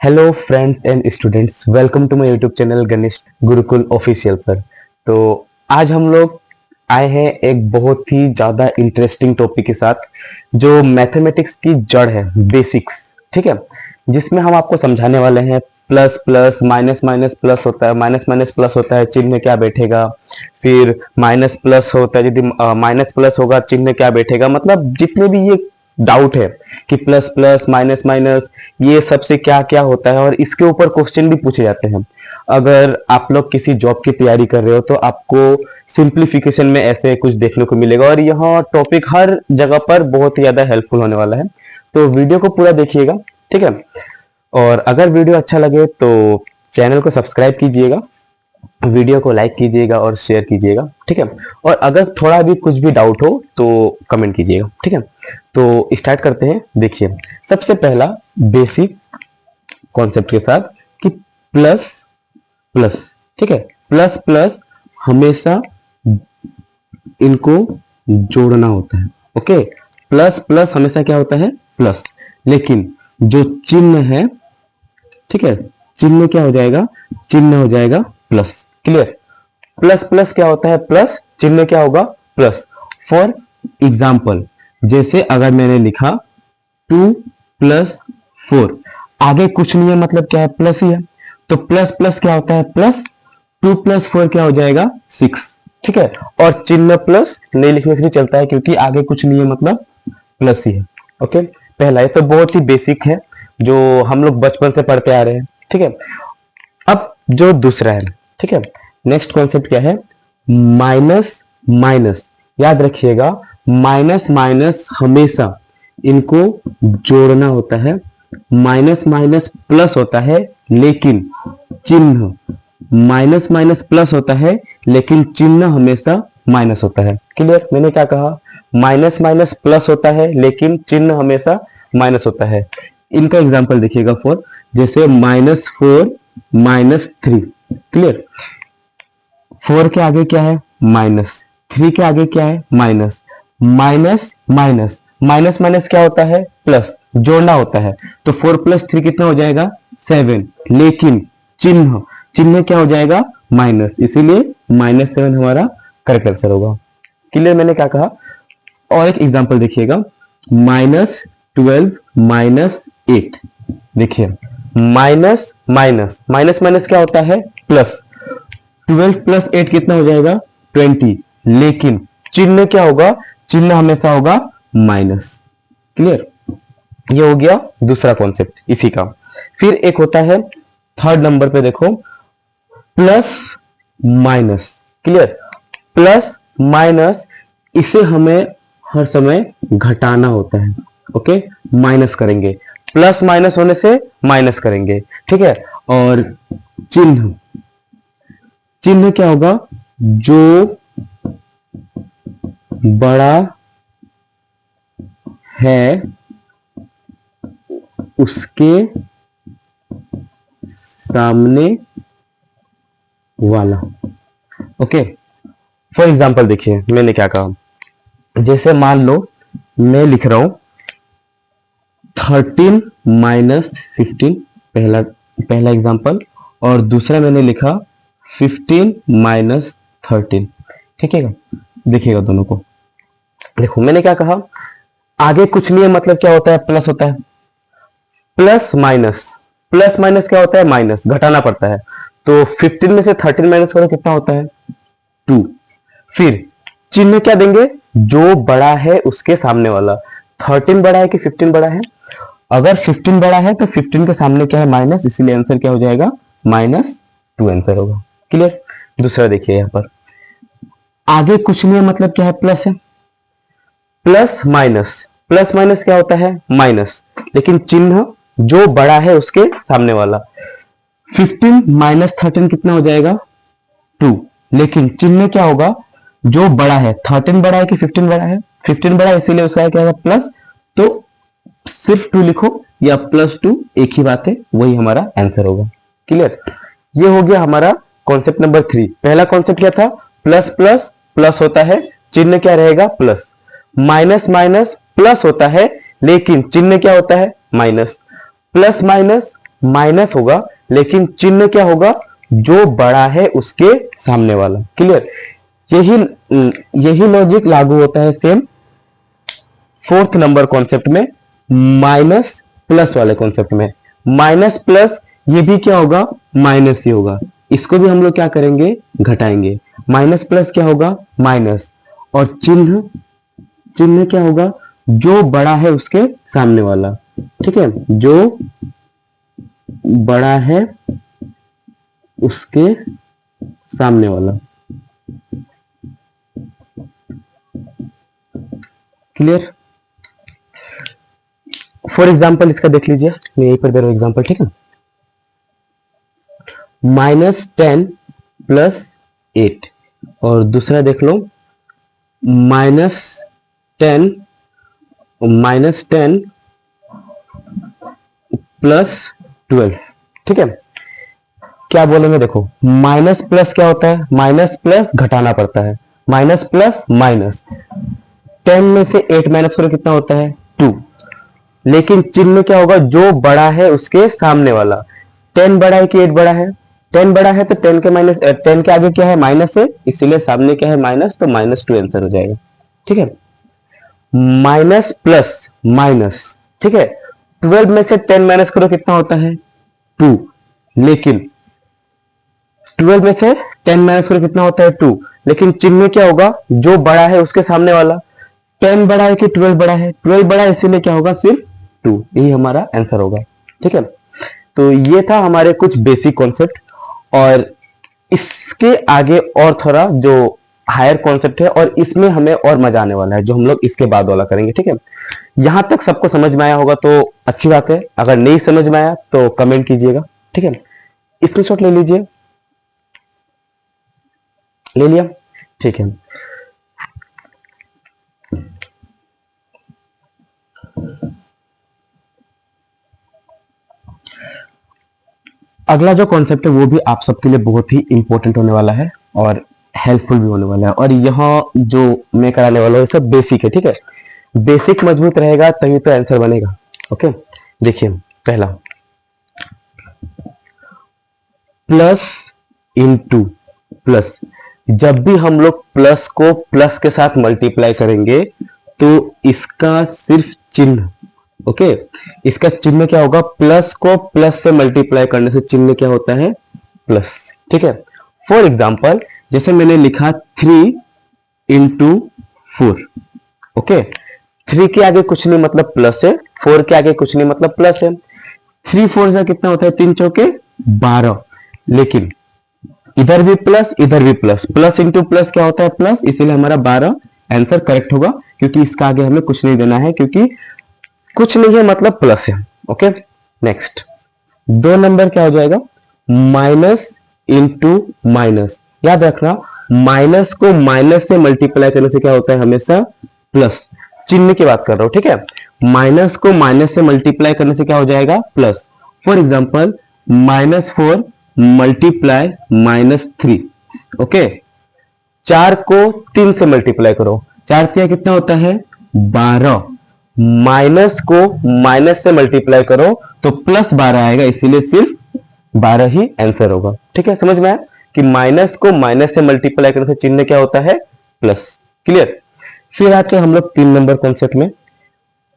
Hello friends and students, welcome to my YouTube channel Ganesh Gurukul official पर। तो आज हम लोग आए हैं एक बहुत ही ज़्यादा इंटरेस्टिंग टॉपिक के साथ, जो मैथमेटिक्स की जड़ है, बेसिक्स। ठीक है, जिसमें हम आपको समझाने वाले हैं plus plus minus minus plus होता है, माइनस माइनस प्लस होता है, चिन्ह क्या बैठेगा। फिर माइनस प्लस होता है, यदि माइनस प्लस होगा चिन्ह क्या बैठेगा। मतलब जितने भी ये डाउट है कि प्लस प्लस माइनस माइनस ये सबसे क्या क्या होता है, और इसके ऊपर क्वेश्चन भी पूछे जाते हैं। अगर आप लोग किसी जॉब की तैयारी कर रहे हो तो आपको सिंप्लीफिकेशन में ऐसे कुछ देखने को मिलेगा, और यह टॉपिक हर जगह पर बहुत ही ज्यादा हेल्पफुल होने वाला है। तो वीडियो को पूरा देखिएगा, ठीक है। और अगर वीडियो अच्छा लगे तो चैनल को सब्सक्राइब कीजिएगा, वीडियो को लाइक कीजिएगा और शेयर कीजिएगा, ठीक है। और अगर थोड़ा भी कुछ भी डाउट हो तो कमेंट कीजिएगा, ठीक है। तो स्टार्ट करते हैं। देखिए, सबसे पहला बेसिक कॉन्सेप्ट के साथ कि प्लस प्लस, ठीक है, प्लस प्लस हमेशा इनको जोड़ना होता है। ओके, प्लस प्लस हमेशा क्या होता है, प्लस। लेकिन जो चिन्ह है, ठीक है, चिन्ह क्या हो जाएगा, चिन्ह हो जाएगा प्लस। क्लियर, प्लस प्लस क्या होता है, प्लस, चिन्ह क्या होगा, प्लस। फॉर एग्जाम्पल, जैसे अगर मैंने लिखा 2+4, आगे कुछ नहीं है, मतलब क्या है, प्लस ही है। तो प्लस प्लस क्या होता है, प्लस। 2+4 क्या हो जाएगा, 6, ठीक है। और चिन्ह प्लस नहीं लिखने से भी चलता है, क्योंकि आगे कुछ नहीं है, मतलब प्लस ही है। ओके, पहला, ये तो बहुत ही बेसिक है जो हम लोग बचपन से पढ़ते आ रहे हैं, ठीक है। अब जो दूसरा है, ठीक है, नेक्स्ट कॉन्सेप्ट क्या है, माइनस माइनस। याद रखिएगा, माइनस माइनस हमेशा इनको जोड़ना होता है। माइनस माइनस प्लस होता है, लेकिन चिन्ह, माइनस माइनस प्लस होता है लेकिन चिन्ह हमेशा माइनस होता है। क्लियर, मैंने क्या कहा, माइनस माइनस प्लस होता है लेकिन चिन्ह हमेशा माइनस होता है। इनका एग्जांपल देखिएगा, फॉर जैसे -4 -3। क्लियर, 4 के आगे क्या है, माइनस, 3 के आगे क्या है, minus. Minus minus, minus minus क्या होता है, प्लस, जोड़ना होता है। तो 4 + 3 कितना हो जाएगा, 7। लेकिन चिन्ह, चिन्ह क्या हो जाएगा, माइनस, इसीलिए -7 हमारा करेक्ट आंसर होगा। क्लियर, मैंने क्या कहा। और एक एग्जांपल देखिएगा, -12 -8। देखिए, माइनस माइनस, माइनस माइनस क्या होता है, प्लस। 12 + 8 कितना हो जाएगा, 20। लेकिन चिन्ह क्या होगा, चिन्ह हमेशा होगा माइनस। क्लियर, ये हो गया दूसरा कॉन्सेप्ट इसी का। फिर एक होता है थर्ड नंबर पे, देखो, plus minus. Clear, plus minus, इसे हमें हर समय घटाना होता है। ओके, माइनस करेंगे, प्लस माइनस होने से माइनस करेंगे, ठीक है। और चिन्ह, चिन्ह क्या होगा, जो बड़ा है उसके सामने वाला। ओके, फॉर एग्जाम्पल देखिए, मैंने क्या कहा, जैसे मान लो मैं लिख रहा हूं 13 -15, पहला पहला एग्जाम्पल। और दूसरा मैंने लिखा 15 -13, ठीक है। देखिएगा दोनों को, देखो मैंने क्या कहा, आगे कुछ नहीं है, मतलब क्या होता है, प्लस होता है। प्लस माइनस, प्लस माइनस क्या होता है, माइनस, घटाना पड़ता है। तो 15 में से 13 माइनस करो, कितना होता है, 2। फिर चिन्ह क्या देंगे, जो बड़ा है उसके सामने वाला। 13 बड़ा है कि 15 बड़ा है, अगर 15 बड़ा है तो 15 के सामने क्या है, माइनस, इसीलिए आंसर क्या हो जाएगा, -2 आंसर होगा। क्लियर, दूसरा देखिए, यहां पर आगे कुछ नहीं है, मतलब क्या है, प्लस है। प्लस माइनस, प्लस माइनस क्या होता है, माइनस, लेकिन चिन्ह जो बड़ा है उसके सामने वाला। 15 -13 कितना हो जाएगा, 2। लेकिन चिन्ह क्या होगा, जो बड़ा है। 13 बड़ा है कि 15 बड़ा है, 15 बड़ा है, इसीलिए उसका क्या है, प्लस। तो सिर्फ 2 लिखो या +2, एक ही बात है, वही हमारा आंसर होगा। क्लियर, ये हो गया हमारा कॉन्सेप्ट नंबर 3। पहला कॉन्सेप्ट क्या था, प्लस प्लस प्लस होता है, चिन्ह क्या रहेगा, प्लस। माइनस माइनस प्लस होता है, लेकिन चिन्ह क्या होता है, माइनस। प्लस माइनस माइनस होगा, लेकिन चिन्ह क्या होगा, जो बड़ा है उसके सामने वाला। क्लियर? यही यही लॉजिक लागू होता है सेम फोर्थ नंबर कॉन्सेप्ट में, माइनस प्लस वाले कॉन्सेप्ट में। माइनस प्लस ये भी क्या होगा, माइनस ही होगा। इसको भी हम लोग क्या करेंगे, घटाएंगे। माइनस प्लस क्या होगा, माइनस, और चिन्ह चिन्ह क्या होगा, जो बड़ा है उसके सामने वाला। ठीक है, जो बड़ा है उसके सामने वाला। क्लियर? फॉर एग्जाम्पल इसका देख लीजिए, मैं यहीं पर दे रहा हूं एग्जाम्पल। ठीक है, -10 + 8, और दूसरा देख लो -10 + 12। ठीक है, क्या बोलेंगे, देखो माइनस प्लस क्या होता है, माइनस प्लस घटाना पड़ता है, माइनस प्लस माइनस। 10 में से 8 माइनस करो कितना होता है, 2। लेकिन चिन्ह क्या होगा, जो बड़ा है उसके सामने वाला। 10 बड़ा है कि 8 बड़ा है, 10 बड़ा है तो 10 के माइनस 10 के आगे क्या है, माइनस है, इसीलिए सामने क्या है, माइनस, तो -2 आंसर हो जाएगा। ठीक है, माइनस प्लस माइनस। ठीक है, 12 में से 10 माइनस करो कितना होता है, 2। लेकिन 12 में से 10 माइनस करो कितना होता है, 2। लेकिन चिन्ह क्या होगा, जो बड़ा है उसके सामने वाला। 10 बड़ा है कि 12 बड़ा है, 12 बड़ा है, इसीलिए क्या होगा, सिर्फ 2। यही हमारा आंसर होगा। ठीक है, तो ये था हमारे कुछ बेसिक कॉन्सेप्ट, और इसके आगे और थोड़ा जो हायर कॉन्सेप्ट है, और इसमें हमें और मजा आने वाला है, जो हम लोग इसके बाद वाला करेंगे। ठीक है, यहां तक सबको समझ में आया होगा तो अच्छी बात है, अगर नहीं समझ में आया तो कमेंट कीजिएगा। ठीक है, स्क्रीनशॉट ले लीजिए, ले लिया? ठीक है, अगला जो कॉन्सेप्ट है वो भी आप सबके लिए बहुत ही इंपॉर्टेंट होने वाला है और हेल्पफुल भी होने वाला है, और यहाँ जो मैं कराने वाला हूँ सब बेसिक है। ठीक है, बेसिक मजबूत रहेगा तभी तो आंसर बनेगा। ओके, देखिए पहला, प्लस इंटू प्लस। जब भी हम लोग प्लस को प्लस के साथ मल्टीप्लाई करेंगे तो इसका सिर्फ चिन्ह, ओके, इसका चिन्ह क्या होगा, प्लस को प्लस से मल्टीप्लाई करने से चिन्ह क्या होता है, प्लस। ठीक है, फॉर एग्जाम्पल जैसे मैंने लिखा 3 × 4। ओके, 3 के आगे कुछ नहीं मतलब प्लस है, 4 के आगे कुछ नहीं मतलब प्लस है। 3 4 से कितना होता है, 3 चौके 12। लेकिन इधर भी प्लस, इधर भी प्लस, प्लस इंटू प्लस क्या होता है, प्लस, इसीलिए हमारा 12 आंसर करेक्ट होगा, क्योंकि इसका आगे हमें कुछ नहीं देना है, क्योंकि कुछ नहीं है मतलब प्लस है। ओके, नेक्स्ट 2 नंबर क्या हो जाएगा, माइनस इंटू माइनस। याद रखना, माइनस को माइनस से मल्टीप्लाई करने से क्या होता है, हमेशा प्लस। चिन्ह की बात कर रहा हूं। ठीक है, माइनस को माइनस से मल्टीप्लाई करने से क्या हो जाएगा, plus. For example -4 multiply -3। Okay, 4 को 3 से मल्टीप्लाई करो, 4 3 कितना होता है, 12। माइनस को माइनस से मल्टीप्लाई करो तो +12 आएगा, इसीलिए सिर्फ 12 ही आंसर होगा। ठीक है, समझ में आया कि माइनस को माइनस से मल्टीप्लाई करने से चिन्ह क्या होता है, प्लस। क्लियर? फिर आते हैं हम लोग 3 नंबर कॉन्सेप्ट में।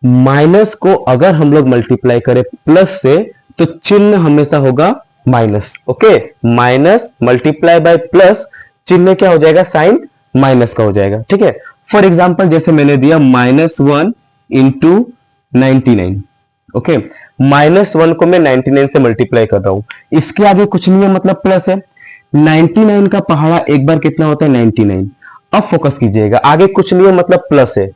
माइनस को अगर हम लोग मल्टीप्लाई करें प्लस से तो चिन्ह हमेशा होगा minus. Okay, minus multiply by plus, चिन्ह क्या हो जाएगा, साइन माइनस का हो जाएगा। ठीक है, फॉर एग्जाम्पल जैसे मैंने दिया -1 × 99। ओके, -1 को मैं 99 से मल्टीप्लाई कर रहा हूं, इसके आगे कुछ नहीं है मतलब प्लस है। 99 का पहाड़ा एक बार कितना होता है, 99। अब फोकस कीजिएगा, आगे कुछ नहीं है मतलब प्लस है,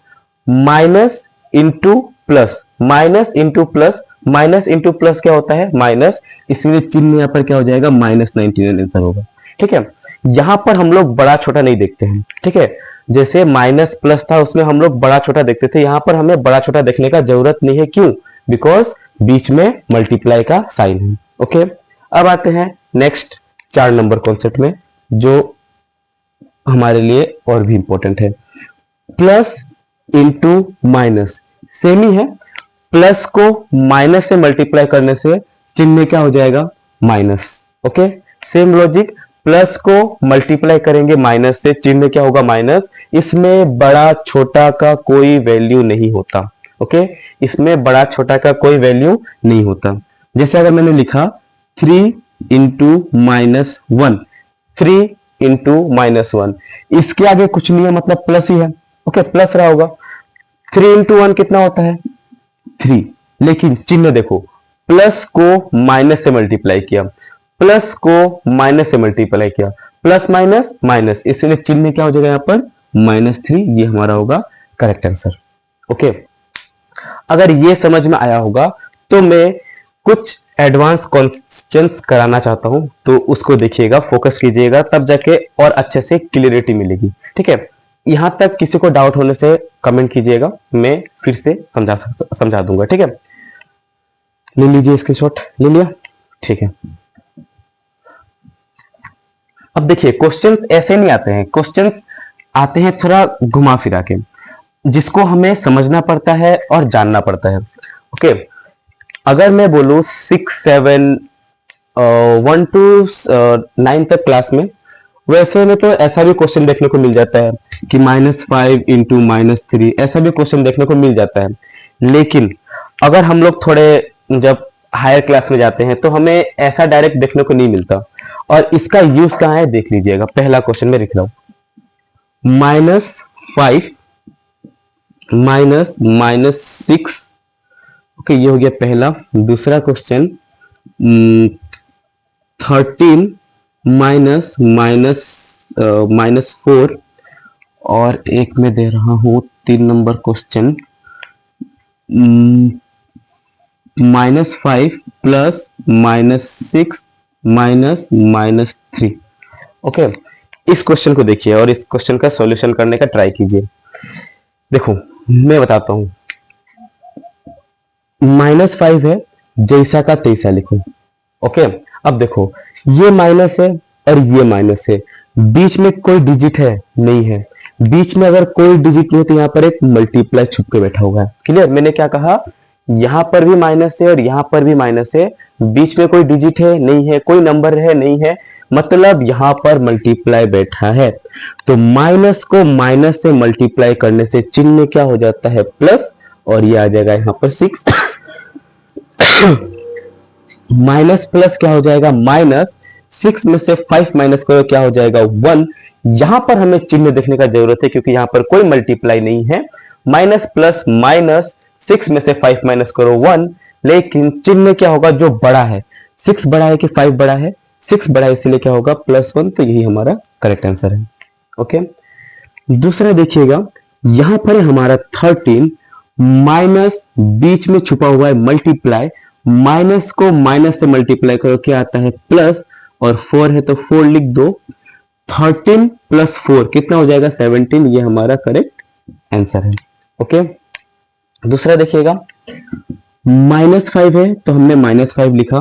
minus into plus, minus into plus, minus into plus क्या होता है, माइनस, इसलिए चिन्ह यहां पर क्या हो जाएगा, -99 आंसर होगा। ठीक है, यहां पर हम लोग बड़ा छोटा नहीं देखते हैं। ठीक है, जैसे माइनस प्लस था उसमें हम लोग बड़ा छोटा देखते थे, यहां पर हमें बड़ा छोटा देखने का जरूरत नहीं है। क्यों? बिकॉज बीच में मल्टीप्लाई का साइन है। ओके, अब आते हैं नेक्स्ट 4 नंबर कॉन्सेप्ट में, जो हमारे लिए और भी इंपॉर्टेंट है। प्लस इंटू माइनस, सेम ही है, प्लस को माइनस से मल्टीप्लाई करने से चिन्ह क्या हो जाएगा, minus. Okay, same logic, plus को मल्टीप्लाई करेंगे माइनस से, चिन्ह क्या होगा, माइनस। इसमें बड़ा छोटा का कोई वैल्यू नहीं होता। ओके, इसमें बड़ा छोटा का कोई वैल्यू नहीं होता। जैसे अगर मैंने लिखा 3 into minus one, 3 into minus one, इसके आगे कुछ नहीं है, मतलब प्लस ही है। ओके, प्लस रहा होगा। 3 इंटू वन कितना होता है, 3, लेकिन चिन्ह देखो, प्लस को माइनस से मल्टीप्लाई किया, प्लस को माइनस से मल्टीप्लाई किया, प्लस माइनस माइनस, इसलिए चिन्ह क्या हो जाएगा यहाँ पर, -3। ये हमारा होगा करेक्ट आंसर। ओके, अगर ये समझ में आया होगा तो मैं कुछ एडवांस क्वेश्चंस कराना चाहता हूं, तो उसको देखिएगा, फोकस कीजिएगा, तब जाके और अच्छे से क्लियरिटी मिलेगी। ठीक है, यहां तक किसी को डाउट होने से कमेंट कीजिएगा, मैं फिर से समझा दूंगा। ठीक है, ले लीजिए स्क्रीनशॉट, ले लिया, ठीक है। अब देखिए, क्वेश्चंस ऐसे नहीं आते हैं, क्वेश्चंस आते हैं थोड़ा घुमा फिरा के, जिसको हमें समझना पड़ता है और जानना पड़ता है। ओके, अगर मैं बोलूं 6, 7, 1 to 9 तक क्लास में, वैसे में तो ऐसा भी क्वेश्चन देखने को मिल जाता है कि -5 इंटू -3, ऐसा भी क्वेश्चन देखने को मिल जाता है। लेकिन अगर हम लोग थोड़े जब हायर क्लास में जाते हैं तो हमें ऐसा डायरेक्ट देखने को नहीं मिलता, और इसका यूज कहाँ है देख लीजिएगा। पहला क्वेश्चन में लिख रहा हूं, -5 -6। ओके, ये हो गया पहला। दूसरा क्वेश्चन 13 -4, और एक में दे रहा हूं 3 नंबर क्वेश्चन, -5 प्लस -6 -3। ओके, इस क्वेश्चन को देखिए और इस क्वेश्चन का सॉल्यूशन करने का ट्राई कीजिए। देखो, मैं बताता हूं, -5 है, जैसा का तैसा लिखो। ओके, अब देखो, ये माइनस है और ये माइनस है, बीच में कोई डिजिट है नहीं है। बीच में अगर कोई डिजिट नहीं है तो यहाँ पर एक मल्टीप्लाई छुप के बैठा हुआ है। क्लियर, मैंने क्या कहा, यहां पर भी माइनस है और यहां पर भी माइनस है, बीच में कोई डिजिट है नहीं है, कोई नंबर है नहीं है, मतलब यहां पर मल्टीप्लाई बैठा है। तो माइनस को माइनस से मल्टीप्लाई करने से चिन्ह क्या हो जाता है, प्लस, और ये आ जाएगा यहां पर 6। माइनस प्लस क्या हो जाएगा, -6 में से 5 माइनस करो, क्या हो जाएगा, 1। यहां पर हमें चिन्ह देखने का जरूरत है क्योंकि यहां पर कोई मल्टीप्लाई नहीं है। माइनस प्लस माइनस, 6 में से 5 माइनस करो, 1, लेकिन चिन्ह क्या होगा, जो बड़ा है। 6 बड़ा है कि 5 बड़ा है, 6 बड़ा है, इसलिए क्या होगा, +1। तो यही हमारा करेक्ट आंसर है। ओके, दूसरा देखिएगा, यहां पर है हमारा 13, माइनस बीच में छुपा हुआ है मल्टीप्लाई, माइनस को माइनस से मल्टीप्लाई करो, क्या आता है, प्लस, और 4 है तो 4 लिख दो। 13 प्लस 4 कितना हो जाएगा, 17। ये हमारा करेक्ट आंसर है। ओके, दूसरा देखिएगा, -5 है तो हमने -5 लिखा,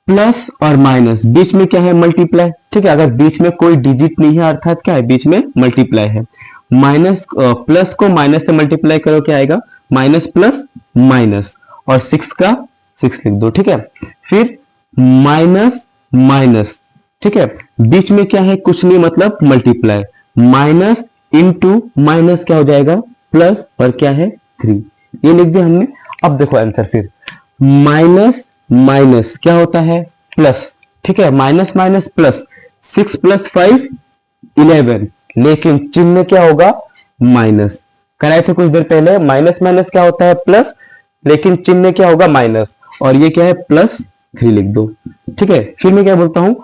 प्लस और माइनस बीच में क्या है, मल्टीप्लाई। ठीक है, अगर बीच में कोई डिजिट नहीं है अर्थात क्या है, बीच में मल्टीप्लाई है। माइनस प्लस को माइनस से मल्टीप्लाई करो, क्या आएगा, माइनस प्लस माइनस, और 6 का 6 लिख दो। ठीक है, फिर माइनस माइनस, ठीक है, बीच में क्या है, कुछ नहीं, मतलब मल्टीप्लाई, माइनस इंटू माइनस क्या हो जाएगा, प्लस, और क्या है, 3। ये लिख दिया हमने। अब देखो आंसर, फिर माइनस माइनस क्या होता है, प्लस। ठीक है, माइनस माइनस प्लस, 6 प्लस 5 11, लेकिन चिन्ह क्या होगा, माइनस। कराए थे कुछ देर पहले, माइनस माइनस क्या होता है, प्लस, लेकिन चिन्ह क्या होगा, माइनस, और ये क्या है, +3 लिख दो। ठीक है, फिर मैं क्या बोलता हूं,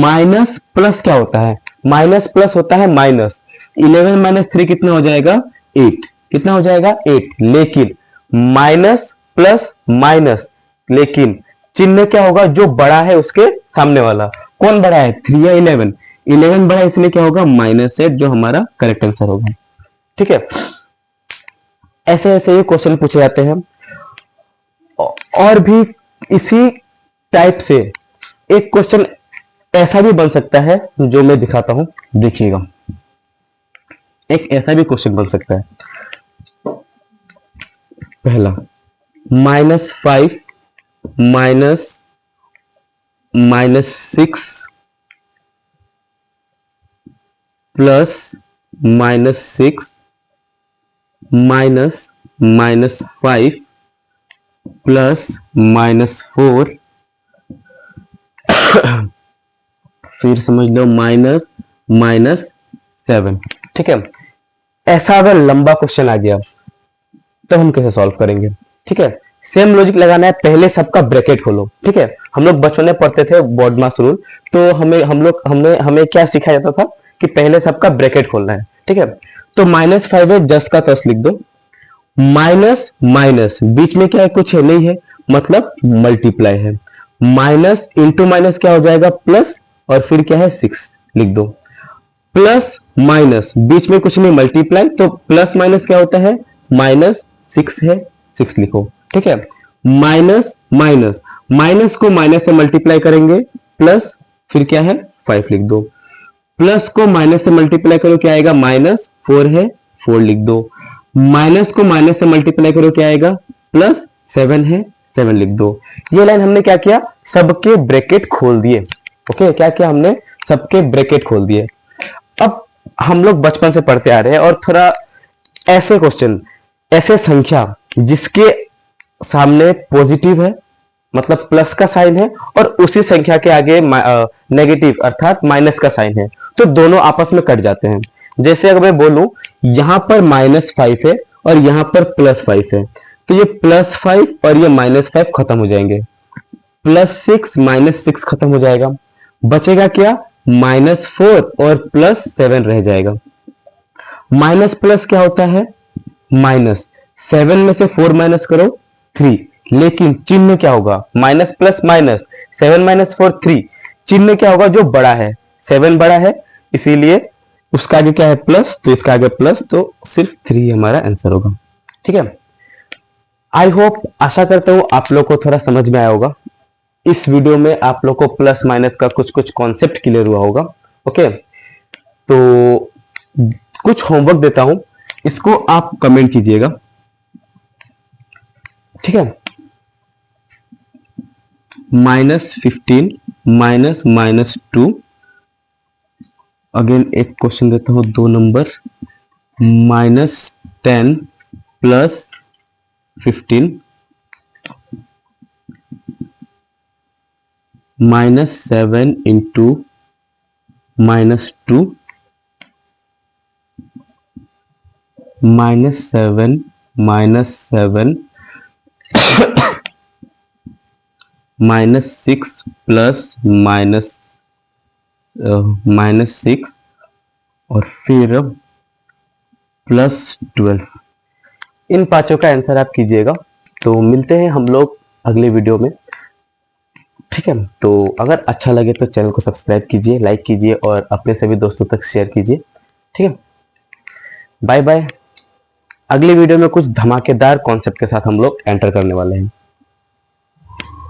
माइनस प्लस क्या होता है, माइनस प्लस होता है माइनस। 11 माइनस 3 कितना हो जाएगा, 8। कितना हो जाएगा, 8, लेकिन माइनस प्लस माइनस, लेकिन चिन्ह क्या होगा, जो बड़ा है उसके सामने वाला। कौन बड़ा है, 3 या 11? 11 बड़ा है, इसलिए क्या होगा, -8, जो हमारा करेक्ट आंसर होगा। ठीक है, ऐसे ऐसे ये क्वेश्चन पूछे जाते हैं। और भी इसी टाइप से एक क्वेश्चन ऐसा भी बन सकता है जो मैं दिखाता हूं, देखिएगा। एक ऐसा भी क्वेश्चन बन सकता है, पहला -5 माइनस -6 प्लस -6 माइनस -5 प्लस -4 फिर समझ लो -7। ठीक है, ऐसा अगर लंबा क्वेश्चन आ गया तो हम कैसे सॉल्व करेंगे? ठीक है, सेम लॉजिक लगाना है, पहले सबका ब्रैकेट खोलो। ठीक है, हम लोग बचपन में पढ़ते थे बॉडमास रूल, तो हमें क्या सिखाया जाता था कि पहले सबका ब्रैकेट खोलना है। ठीक है, तो -5 है, जस का तस लिख दो, माइनस माइनस बीच में क्या है, कुछ है नहीं है, मतलब मल्टीप्लाई है, माइनस इंटू माइनस क्या हो जाएगा, प्लस, और फिर क्या है 6 लिख दो, प्लस माइनस बीच में कुछ नहीं, मल्टीप्लाई, तो प्लस माइनस क्या होता है, -6 है, 6 लिखो। ठीक है, माइनस माइनस, माइनस को माइनस से मल्टीप्लाई करेंगे, प्लस, फिर क्या है 5 लिख दो, प्लस को माइनस से मल्टीप्लाई करो क्या आएगा, -4 है, 4 लिख दो, माइनस को माइनस से मल्टीप्लाई करो क्या आएगा, +7 है, 7 लिख दो। ये लाइन हमने क्या किया, सबके ब्रैकेट खोल दिए। ओके, क्या किया हमने, सबके ब्रैकेट खोल दिए। अब हम लोग बचपन से पढ़ते आ रहे हैं, और थोड़ा ऐसे क्वेश्चन, ऐसे संख्या जिसके सामने पॉजिटिव है, मतलब प्लस का साइन है, और उसी संख्या के आगे नेगेटिव अर्थात माइनस का साइन है, तो दोनों आपस में कट जाते हैं। जैसे अगर मैं बोलूं यहां पर -5 है और यहां पर +5 है, तो ये +5 और ये -5 खत्म हो जाएंगे, +6 -6 खत्म हो जाएगा, बचेगा क्या, -4 और +7 रह जाएगा। माइनस प्लस क्या होता है, माइनस, 7 में से 4 माइनस करो 3, लेकिन चिन्ह क्या होगा, माइनस प्लस माइनस, 7 माइनस 4 3, चिन्ह क्या होगा, जो बड़ा है, 7 बड़ा है, इसीलिए उसका आगे क्या है, प्लस, तो इसका आगे प्लस, तो सिर्फ 3 हमारा आंसर होगा। ठीक है, आई होप, आशा करता हूं आप लोग को थोड़ा समझ में आया होगा। इस वीडियो में आप लोग को प्लस माइनस का कुछ कुछ कॉन्सेप्ट क्लियर हुआ होगा। ओके, तो कुछ होमवर्क देता हूं, इसको आप कमेंट कीजिएगा। ठीक है, -15 -2, अगेन एक क्वेश्चन देता हूं 2 नंबर, -10 + 15, -7 × -2, -7 -7 -6 प्लस -6 और फिर +12। इन पांचों का आंसर आप कीजिएगा। तो मिलते हैं हम लोग अगले वीडियो में। ठीक है, तो अगर अच्छा लगे तो चैनल को सब्सक्राइब कीजिए, लाइक कीजिए और अपने सभी दोस्तों तक शेयर कीजिए। ठीक है, बाय बाय। अगले वीडियो में कुछ धमाकेदार कॉन्सेप्ट के साथ हम लोग एंटर करने वाले हैं।